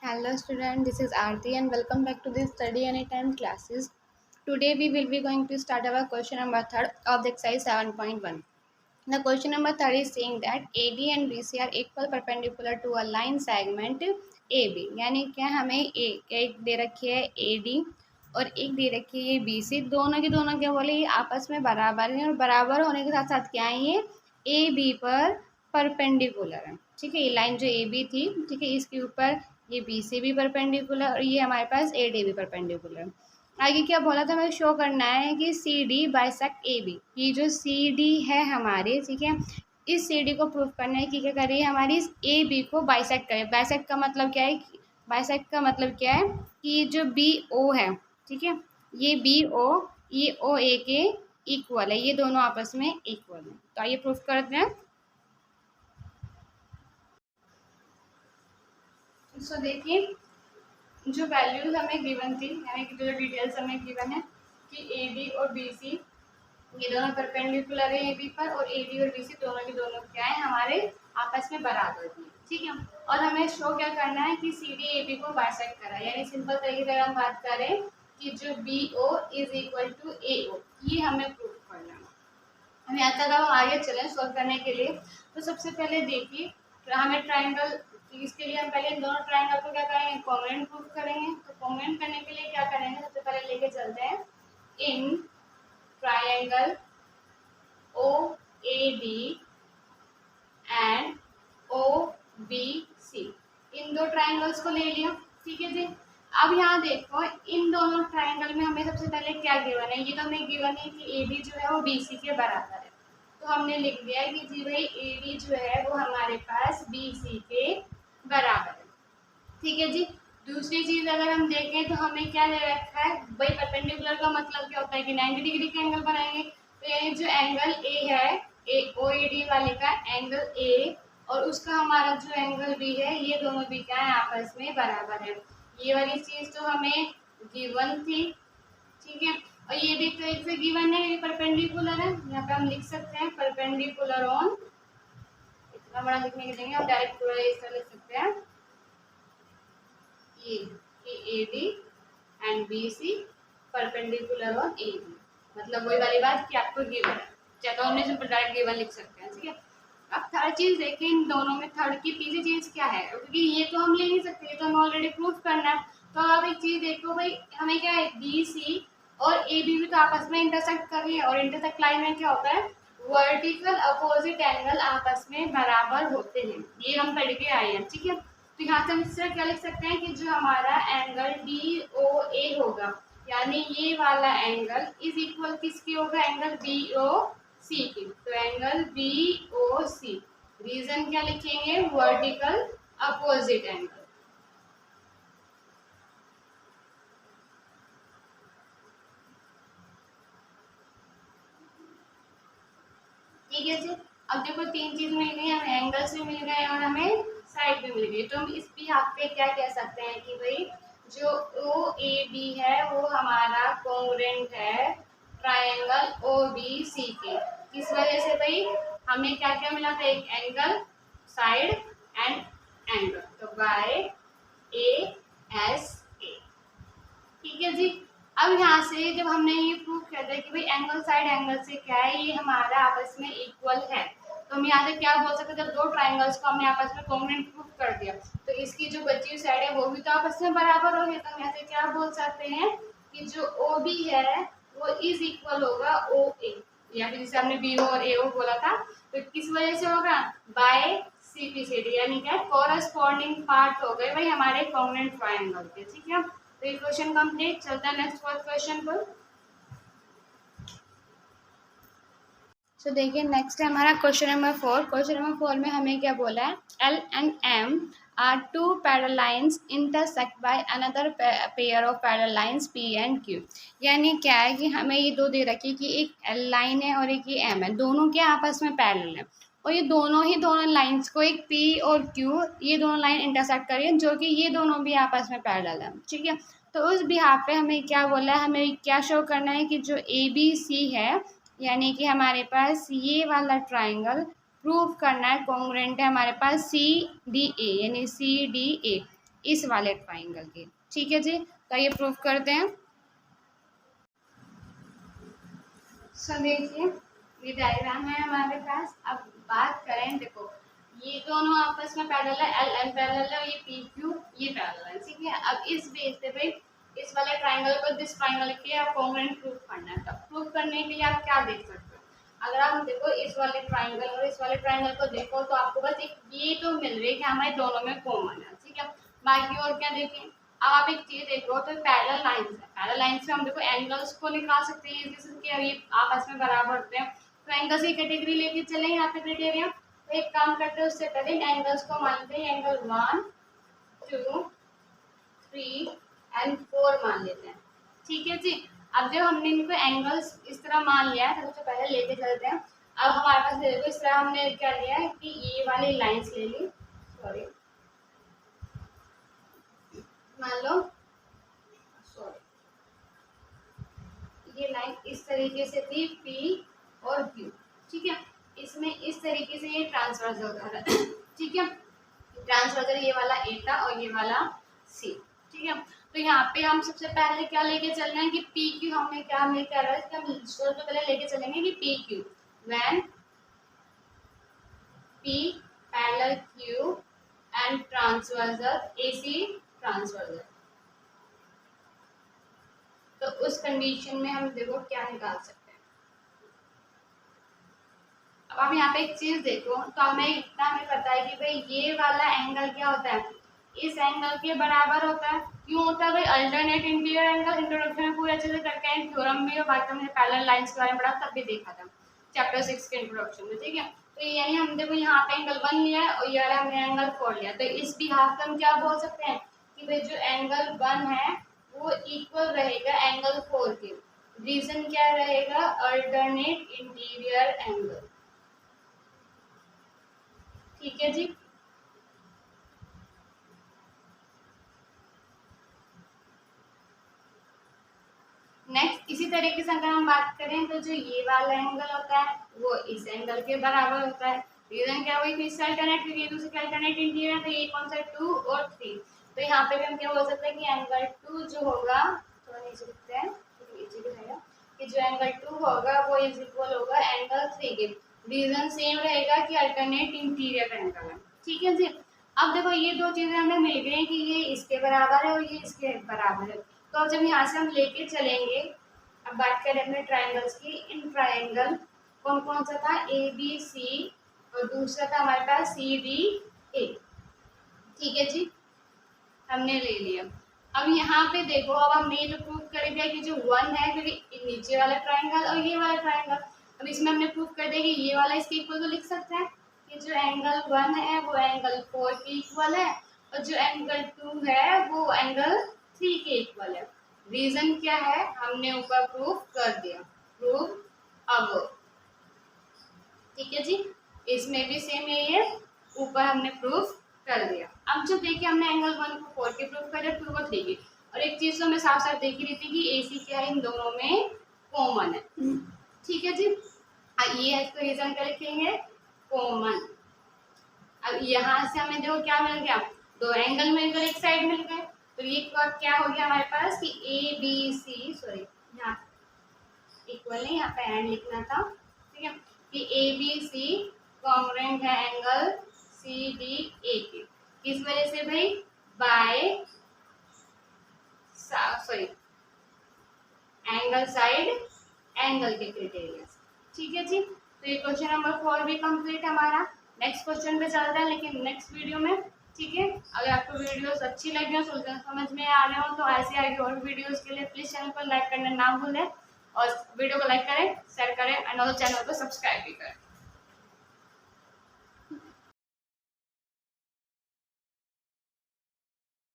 Hello student, this is Aarti and welcome back to the Study Anytime classes. Today we will be going to start our question number 3 of the exercise 7.1. The question number 3 is saying that AD and BC are equal perpendicular to a line segment AB. यानी क्या हमें एक दे रखी है AD और एक दे रखी है BC, दोनों के दोनों क्या बोले ये आपस में बराबर हैं और बराबर होने के साथ साथ क्या है ये AB पर परपेंडिकुलर है। ठीक है, ये लाइन जो AB थी, ठीक है, इसके ऊपर ये BC भी परपेंडिकुलर और ये हमारे पास AD भी परपेंडिकुलर। आगे क्या बोला था, हमें शो करना है कि C D bisect A B. ये जो सी डी है हमारे, ठीक है, इस सी डी को प्रूव करना है कि क्या करिए हमारी इस ए बी को बाइसेक्ट करे। बाइसेक्ट का मतलब क्या है, बाइसेक्ट का मतलब क्या है कि ये जो बी ओ है, ठीक है, ये बी ओ ये ओ ए के इक्वल है, ये दोनों आपस में इक्वल है। तो आइए प्रूफ करते हैं। तो देखिए जो वैल्यूज हमें गिवन थी, यानी कि जो डिटेल्स हमें गिवन है कि ए बी और बी सी ये दोनों परपेंडिकुलर है ए बी पर और ए डी और बी सी दोनों के दोनों क्या है हमारे आपस में बराबर हैं। ठीक है, और हमें शो क्या करना है कि सी डी ए बी को बाइसेक्ट करा, यानी सिंपल तरीके से हम बात करें कि जो B O is equal to A O, ये हमें प्रूव करना है। हमें आता था हम आगे चलें सॉल्व करने के लिए। तो सबसे पहले देखिए हमें ट्राइंगल, इसके लिए हम पहले इन दोनों ट्राइंगल को क्या करेंगे, कॉन्ग्रुएंट प्रूव करेंगे। तो कॉन्ग्रुएंट करने के लिए क्या करेंगे, सबसे पहले लेके चलते हैं in triangle O A D and O B C, इन दो ट्राइंगल्स को ले लिया। ठीक है जी, अब यहाँ देखो इन दोनों ट्राइंगल में हमें सबसे पहले क्या गिवन है, ये तो हमें गिवन है कि ए बी जो है वो बी सी के बराबर है। तो हमने लिख दिया है कि जी भाई ए बी जो है वो हमारे पास बी सी के बराबर है। ठीक है जी, दूसरी चीज अगर हम देखें तो हमें क्या दे रखा है भाई, परपेंडिकुलर का मतलब क्या होता है कि 90 डिग्री का एंगल बनाएंगे। तो यानी जो एंगल ए है, ए ओ ए डी वाले का एंगल ए और उसका हमारा जो एंगल बी है, ये दोनों भी क्या है आपस में बराबर है। ये वाली चीज तो हमें गिवन थी। ठीक है, और ये भी तो एक से गिवन है, ये परपेंडिकुलर है। यहाँ पे हम लिख सकते हैं परपेंडिकुलर ऑन, इतना बड़ा लिखने के लिए हम डायरेक्ट पूरा इस तरह लिख सकते हैं ये A D and B C perpendicular on A B, मतलब वही वाली बात कि आपको गिवन है, चाहे तो हमने सिंपल डायरेक्ट गिवन लिख सकते हैं। ठीक है, अब थर्ड चीज देखें इन दोनों में, थर्ड की तीसरी चीज क्या है, क्योंकि ये तो हम ले नहीं सकते, ये तो हमें ऑलरेडी प्रूफ करना है। तो अब एक चीज देखो भाई, हमें क्या है बी सी और ए बी भी तो आपस में इंटरसेक्ट कर रही है, और इंटरसेक्ट लाइन में क्या होता है वर्टिकल अपोजिट एंगल आपस में बराबर होते हैं, ये हम पढ़ के आए हैं। ठीक है, तो यहाँ से हम इससे क्या लिख सकते हैं कि जो हमारा एंगल डी ओ ए होगा, यानी ये वाला एंगल इज इक्वल किसकी होगा, एंगल बी ओ सी की। तो एंगल बी ओ सी, रीजन क्या लिखेंगे, वर्टिकल अपोजिट एंगल। ठीक है जी, अब देखो तीन चीज मिल गई, हमें एंगल्स भी मिल गए और हमें साइड भी मिल गई। तो हम इस बिहाफ पे क्या कह सकते हैं कि भाई जो ओ ए बी है वो हमारा कॉन्ग्रुएंट है ट्रायंगल ओ बी सी के। किस वजह से भाई, हमें क्या क्या मिला था, एक एंगल, साइड एंड एंगल, तो बाय ए एस ए। ठीक है जी, अब यहाँ से जब हमने ये प्रूव किया था कि भाई एंगल साइड एंगल से क्या है, ये हमारा आपस में इक्वल है, तो हम यहाँ से क्या बोल सकते हैं, जब दो ट्राइंगल्स को हमने आपस में कॉन्ग्रुएंट प्रूव कर दिया तो इसकी जो बची हुई साइड है वो भी तो आपस में बराबर हो गई। तो हम यहाँ से क्या बोल सकते हैं कि जो ओ बी है वो इज इक्वल होगा ओ ए, या फिर जैसे हमने बी ओ और ए ओ बोला था, तो किस वजह से होगा, by C P C T, यानी क्या कॉरस्पॉन्डिंग पार्ट हो गए भाई हमारे कॉन्ग्रुएंट ट्राइंगल के। ठीक है, तो ये क्वेश्चन कंप्लीट, चलता है नेक्स्ट फोर्थ क्वेश्चन पर। सो देखिए नेक्स्ट है हमारा क्वेश्चन नंबर 4। क्वेश्चन नंबर 4 में हमें क्या बोला है, L and M are two parallel lines intersect by another pair of parallel lines P and Q. यानी क्या है कि हमें ये दो दे रखी कि एक एल लाइन है और एक ये एम है, दोनों के आपस में पैरेलल है और ये दोनों लाइंस को एक पी और क्यू, ये दोनों लाइन इंटरसेक्ट कर रही है जो कि ये दोनों भी आपस में पैरेलल है। ठीक है, तो उस बिहाफ पे हमें क्या बोला है, हमें क्या शो करना है कि जो ए बी सी है, यानी कि हमारे पास ये वाला ट्राइंगल प्रूव करना है कॉन्ग्रुएंट है हमारे पास सी डी ए, यानी सी डी ए। इस वाले ट्राइंगल की। ठीक है जी, तो ये प्रूव करते हैं। सो देखिए ये डायग्राम है हमारे पास। अब बात करें, देखो ये दोनों आपस में पैरेलल है, एल एन पैरेलल है, ये पी क्यू ये पैरेलल है। ठीक है, अब इस बेस पे भाई इस वाले ट्राइंगल को दिस ट्राइंगल के आप कॉन्ग्रुएंट प्रूव करना है। तब प्रूव करने के लिए आप क्या देख सकते हो, अगर आप देखो इस वाले ट्राइंगल और इस वाले ट्राइंगल को देखो तो आपको बस एक ये तो मिल रही है कि हमारे दोनों में कॉमन है। ठीक है, बाकी और क्या देखें। अब आप एक चीज देखो तो पैरेलल लाइंस है, पैरेलल लाइंस में हम देखो एंगल्स को निकाल सकते हैं जैसे कि ये आपस में बराबर होते हैं, तो एंगल्स की कैटेगरी लेके चले यहाँ पे क्राइटेरिया। तो एक काम करते हैं, उससे पहले एंगल्स को मानते हैं, एंगल 1 2 3 एंड 4 मान लेते हैं। ठीक है जी, अब जब हमने इनको एंगल्स इस तरह मान लिया है तो सबसे पहले लेके चलते हैं। अब हमारे पास देखो इस तरह हमने क्या लिया है कि ये वाली लाइंस ले ली, सॉरी मान लो, सॉरी ये लाइन इस तरीके से थी P और Q। ठीक है, इसमें इस तरीके से ये ट्रांसवर्सल होता है। ठीक है, ट्रांसवर्सल ये वाला A था और ये वाला C। ठीक है, तो यहाँ पे हम सबसे पहले क्या लेके चलना है कि PQ हमें क्या रहा है, हम सबसे पहले लेके चलेंगे कि PQ when P parallel Q and transversal AC transversal, तो उस कंडीशन में हम देखो क्या निकाल सकते हैं। अब आप यहाँ पे एक चीज देखो तो हमें इतना हमें पता है कि भाई ये वाला एंगल क्या होता है, इस एंगल के बराबर होता है। क्यों होता है भाई, अल्टरनेट इंटीरियर एंगल इंट्रोडक्शन में पूरे अच्छे से करके हैं, थ्योरम भी और बाकी हमने पैरेलल लाइंस के बारे में पढ़ा तब भी देखा था चैप्टर 6 के इंट्रोडक्शन में। ठीक है, तो यानी हम देखो यहाँ पे एंगल 1 लिया है और ये वाला हमने एंगल 4 लिया, तो इस बिहाफ पे हम क्या बोल सकते हैं कि भाई जो एंगल 1 है वो इक्वल रहेगा एंगल 4 के। रीजन क्या रहेगा, अल्टरनेट इंटीरियर एंगल। ठीक है जी, नेक्स्ट इसी तरीके से अगर हम बात करें तो जो ये वाला एंगल होता है वो इस एंगल के बराबर होता है। रीजन क्या हुई, इससे अल्टरनेट, क्योंकि दूसरे अल्टरनेट इंटीरियर है, तो ये कौन सा 2 और 3, तो यहाँ पे भी हम क्या बोल सकते हैं कि एंगल 2 जो होगा, थोड़ा नीचे लिखते हैं नीचे दिखाएगा कि जो एंगल 2 होगा वो इज इक्वल होगा एंगल 3 के। रीजन सेम रहेगा कि अल्टरनेट इंटीरियर एंगल है। ठीक है जी, अब देखो ये दो चीजें हमें मिल गई कि ये इसके बराबर है और ये इसके बराबर है। तो जब यहाँ से हम लेके चलेंगे, अब बात करें अपने ट्राइंगल्स की, इन ट्राइंगल कौन कौन सा था, ABC और दूसरा था हमारे पास CDA। ठीक है जी, हमने ले लिया। अब यहाँ पे देखो, अब हमने ये जो प्रूव कर दिया कि जो 1 है क्योंकि नीचे वाला ट्राइंगल और ये वाला ट्राइंगल, अब इसमें हमने प्रूव कर दिया कि ये वाला इसके इक्वल, तो लिख सकते हैं कि जो एंगल 1 है वो एंगल 4 के इक्वल है और जो एंगल 2 है वो एंगल 3 के इक्वल है। रीजन क्या है, हमने ऊपर प्रूव कर दिया, प्रूव अब। ठीक है जी, इसमें भी सेम यही है, ऊपर हमने प्रूव कर दिया। अब जब देखिए हमने एंगल 1 को 4 के प्रूव कर दिया, 2 को 3 के, और एक चीज तो मैं साफ साफ देख ही रही थी कि AC क्या है, इन दोनों में कॉमन है। ठीक है जी, ये इसको रीजन क्या लिखेंगे, कॉमन। अब यहाँ से हमें देखो क्या मिल गया, दो एंगल मिलकर एक साइड मिल गए, तो ये क्या हो गया हमारे पास कि ABC, सॉरी यहाँ इक्वल नहीं, यहाँ पे एंड लिखना था। ठीक है, कि ABC कॉन्ग्रुएंट है एंगल CDA के। किस वजह से भाई, by sorry angle side angle के क्राइटेरिया। ठीक है जी, तो ये क्वेश्चन नंबर 4 भी कंप्लीट हमारा। नेक्स्ट क्वेश्चन पे चलता है लेकिन नेक्स्ट वीडियो में। ठीक है, अगर आपको वीडियोस अच्छी लगी हो, समझ में आ रहे हो, तो ऐसे आगे और वीडियोस के लिए प्लीज चैनल को लाइक करना ना भूलें और वीडियो को लाइक करें, शेयर करें एंड चैनल को सब्सक्राइब भी करें।